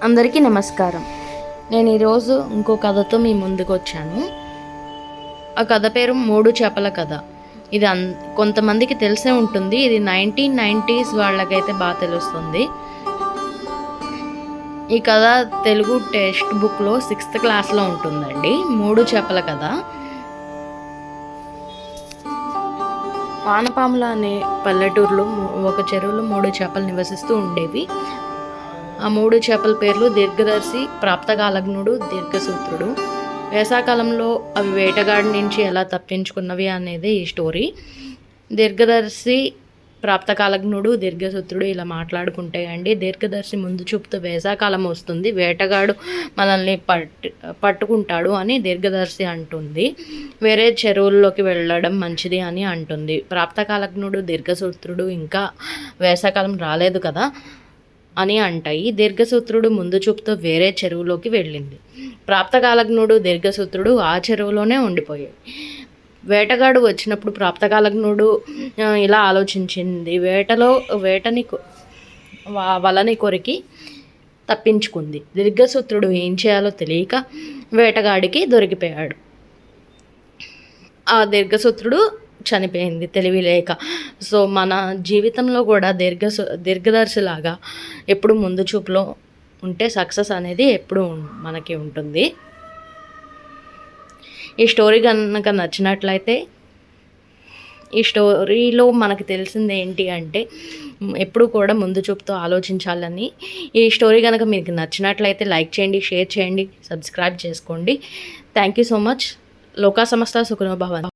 అందరికీ నమస్కారం. నేను ఈరోజు ఇంకో కథతో మీ ముందుకు వచ్చాను. ఆ కథ పేరు 3 చేపల కథ. ఇది కొంతమందికి తెలిసే ఉంటుంది. ఇది 1990s వాళ్ళకైతే బాగా తెలుస్తుంది. ఈ కథ తెలుగు టెక్స్ట్ బుక్లో 6th క్లాస్లో ఉంటుందండి. 3 చేపల కథ. వానపాముల అనే పల్లెటూరులో ఒక చెరువులో 3 చేపలు నివసిస్తూ ఉండేవి. ఆ 3 చేపల పేర్లు దీర్ఘదర్శి, ప్రాప్తకాలజ్ఞుడు, దీర్ఘసూత్రుడు. వేసవికాలంలో అవి వేటగాడి నుంచి ఎలా తప్పించుకున్నవి అనేది ఈ స్టోరీ. దీర్ఘదర్శి, ప్రాప్తకాలజ్ఞుడు, దీర్ఘసూత్రుడు ఇలా మాట్లాడుకుంటే అండి, దీర్ఘదర్శి ముందు చూపుతూ వేసవికాలం వస్తుంది, వేటగాడు మనల్ని పట్టుకుంటాడు అని దీర్ఘదర్శి అంటుంది. వేరే చెరువుల్లోకి వెళ్ళడం మంచిది అని అంటుంది. ప్రాప్తకాలజ్ఞుడు, దీర్ఘసూత్రుడు ఇంకా వేసవికాలం రాలేదు కదా అని అంటాయి. దీర్ఘసూత్రుడు ముందు చూపుతో వేరే చెరువులోకి వెళ్ళింది. ప్రాప్తకాలజ్ఞుడు, దీర్ఘసూత్రుడు ఆ చెరువులోనే ఉండిపోయాయి. వేటగాడు వచ్చినప్పుడు ప్రాప్తకాలజ్ఞుడు ఇలా ఆలోచించింది. వలని కొరికి తప్పించుకుంది. దీర్ఘసూత్రుడు ఏం చేయాలో తెలియక వేటగాడికి దొరికిపోయాడు. ఆ దీర్ఘసూత్రుడు చనిపోయింది తెలివి లేక. సో మన జీవితంలో కూడా దీర్ఘదర్శిలాగా ఎప్పుడు ముందు చూపులో ఉంటే సక్సెస్ అనేది ఎప్పుడు మనకి ఉంటుంది. ఈ స్టోరీ కనుక నచ్చినట్లయితే, ఈ స్టోరీలో మనకు తెలిసింది ఏంటి అంటే ఎప్పుడు కూడా ముందు చూపుతో ఆలోచించాలని. ఈ స్టోరీ కనుక మీకు నచ్చినట్లయితే లైక్ చేయండి, షేర్ చేయండి, సబ్స్క్రైబ్ చేసుకోండి. Thank you so much. లోకా సమస్త సుఖినో భవంతు.